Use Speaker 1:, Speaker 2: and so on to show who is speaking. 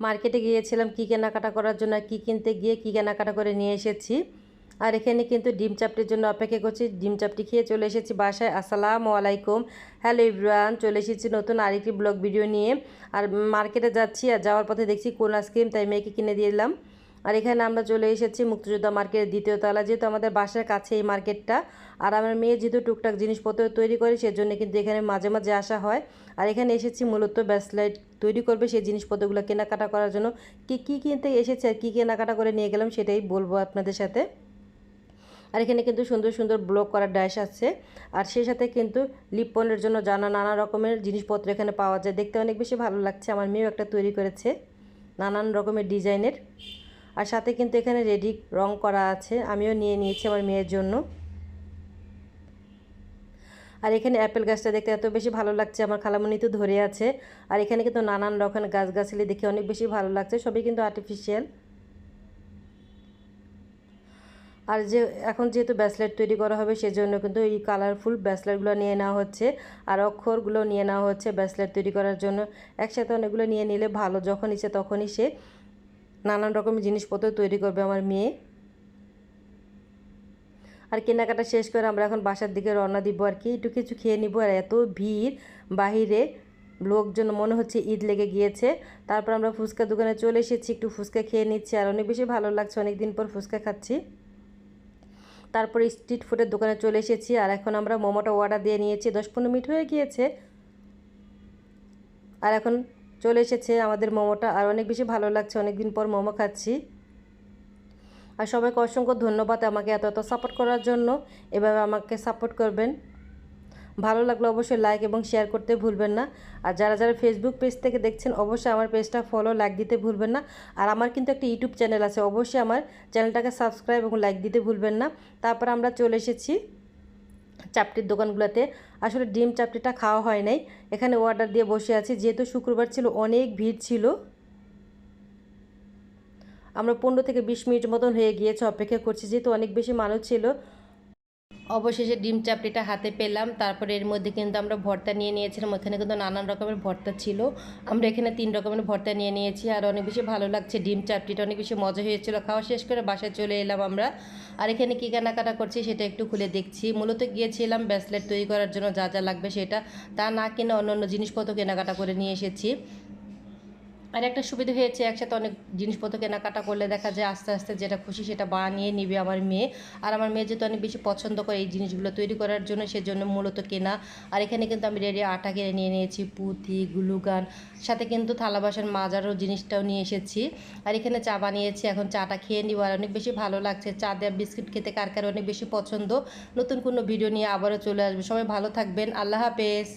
Speaker 1: মার্কেটে গিয়েছিলাম কি কেনাকাটা করার জন্য, কি কিনতে গিয়ে কি কেনাকাটা করে নিয়ে এসেছি। আর এখানে কিন্তু ডিম চাপটির জন্য অপেক্ষা করছি। ডিম চাপটি খেয়ে চলে এসেছি বাসায়। আসসালামু আলাইকুম, হ্যালো এভরিওয়ান, চলে এসেছি নতুন আরেকটি ব্লগ ভিডিও নিয়ে। আর মার্কেটে যাচ্ছি, আর যাওয়ার পথে দেখছি কোন আইসক্রিম, তাই মেয়েকে কিনে দিয়ে দিলাম। আর এখানে আমরা চলে এসেছি মুক্তিযোদ্ধা মার্কেটের দ্বিতীয় তলা, যেহেতু আমাদের বাসার কাছে এই মার্কেটটা। আর আমার মেয়ে যেহেতু টুকটাক জিনিসপত্র তৈরি করে, সেজন্য কিন্তু এখানে মাঝে মাঝে আসা হয়। আর এখানে এসেছি মূলত ব্রেসলেট তৈরি করবে, সেই জিনিসপত্রগুলো কেনাকাটা করার জন্য। কী কিনতে এসেছে আর কী কেনাকাটা করে নিয়ে গেলাম সেটাই বলবো আপনাদের সাথে। আর এখানে কিন্তু সুন্দর সুন্দর ব্লক করা ড্যাশ আছে। আর সেই সাথে কিন্তু লিপনের জন্য নানা রকমের জিনিসপত্র এখানে পাওয়া যায়, দেখতে অনেক বেশি ভালো লাগছে। আমার মেয়েও একটা তৈরি করেছে নানান রকমের ডিজাইনের। আর সাথে কিন্তু এখানে রেডি রং করা আছে, আমিও নিয়ে নিয়েছি আমার মেয়ের জন্য। আর এখানে অ্যাপেল গাছটা দেখতে এত বেশি ভালো লাগছে, আমার খালামণি তো ধরে আছে। আর এখানে কিন্তু নানান রকমের গাছগাছালি দেখে অনেক বেশি ভালো লাগছে, সবই কিন্তু আর্টিফিশিয়াল। আর এখন যেহেতু ব্রেসলেট তৈরি করা হবে, সেজন্য কিন্তু এই কালারফুল ব্রেসলেটগুলো নিয়ে নেওয়া হচ্ছে। আর অক্ষরগুলো নিয়ে নেওয়া হচ্ছে ব্রেসলেট তৈরি করার জন্য। একসাথে অনেকগুলো নিয়ে নিলে ভালো, যখন ইচ্ছে তখনই সে নানান রকমের জিনিসপত্র তৈরি করবে আমার মেয়ে। আর কেনাকাটা শেষ করে আমরা এখন বাসার দিকে রওনা দিব আর কি, একটু কিছু খেয়ে নিব। আর এত ভিড় বাহিরে, লোকজন মনে হচ্ছে ঈদ লেগে গিয়েছে। তারপর আমরা ফুচকা দোকানে চলে এসেছি, একটু ফুচকা খেয়ে নিচ্ছি। আর অনেক বেশি ভালো লাগছে, অনেক দিন পর ফুচকা খাচ্ছি। তারপরে স্ট্রিট ফুডের দোকানে চলে এসেছি। আর এখন আমরা মোমোটা অর্ডার দিয়ে নিয়েছি, 10-15 মিনিট হয়ে গিয়েছে। আর এখন চলে এসেছে আমাদের মোমোটা, আর অনেক বেশি ভালো লাগছে, অনেক দিন পর মোমো খাচ্ছি। আর সবাইকে অসংখ্য ধন্যবাদ আমাকে এত সাপোর্ট করার জন্য। এভাবে আমাকে সাপোর্ট করবেন। ভালো লাগলে অবশ্যই লাইক এবং শেয়ার করতে ভুলবেন না। আর যারা যারা ফেসবুক পেজ থেকে দেখছেন, অবশ্যই আমার পেজটা ফলো লাইক দিতে ভুলবেন না। আর আমার কিন্তু একটা ইউটিউব চ্যানেল আছে, অবশ্যই আমার চ্যানেলটাকে সাবস্ক্রাইব এবং লাইক দিতে ভুলবেন না। তারপর আমরা চলে এসেছি চাপটির দোকানগুলোতে। আসলে ডিম চাপটিটা খাওয়া হয় নাই, এখানে অর্ডার দিয়ে বসে আছি। যেহেতু শুক্রবার ছিল, অনেক ভিড় ছিল। আমরা 15 থেকে 20 মিনিট মতন হয়ে গিয়েছে অপেক্ষা করছি, যেহেতু অনেক বেশি মানুষ ছিল। অবশেষে ডিম চাপড়িটা হাতে পেলাম। তারপরে এর মধ্যে কিন্তু আমরা ভর্তা নিয়ে নিয়েছিলাম, ওখানে কিন্তু নানান রকমের ভর্তা ছিল। আমরা এখানে 3 রকমের ভর্তা নিয়ে নিয়েছি। আর অনেক বেশি ভালো লাগছে, ডিম চাপড়িটা অনেক বেশি মজা হয়েছিল। খাওয়া শেষ করে বাসায় চলে এলাম আমরা। আর এখানে কী কেনাকাটা করছি সেটা একটু খুলে দেখছি। মূলত গিয়েছিলাম ব্রেসলেট তৈরি করার জন্য, যা যা লাগবে সেটা, তা না কিনে অন্য অন্য জিনিসপত্র কেনাকাটা করে নিয়ে এসেছি। আর একটা সুবিধা হয়েছে, একসাথে অনেক জিনিসপত্র কেনাকাটা করলে দেখা যায় আস্তে আস্তে যেটা খুশি সেটা বানিয়ে নিবে আমার মেয়ে। আর আমার মেয়ে যেহেতু অনেক বেশি পছন্দ করে এই জিনিসগুলো তৈরি করার জন্য, সেজন্য মূলত কেনা। আর এখানে কিন্তু আমি রেডি আটা কিনে নিয়ে নিয়েছি, পুঁতি, গ্লুগান, সাথে কিন্তু থালা বাসন মাজারও জিনিসটাও নিয়ে এসেছি। আর এখানে চা বানিয়েছি, এখন চাটা খেয়ে নিব। আর অনেক বেশি ভালো লাগছে, চা দেওয়া বিস্কিট খেতে কার কার অনেক বেশি পছন্দ। নতুন কোনো ভিডিও নিয়ে আবারও চলে আসবে, সবাই ভালো থাকবেন, আল্লাহ হাফেজ।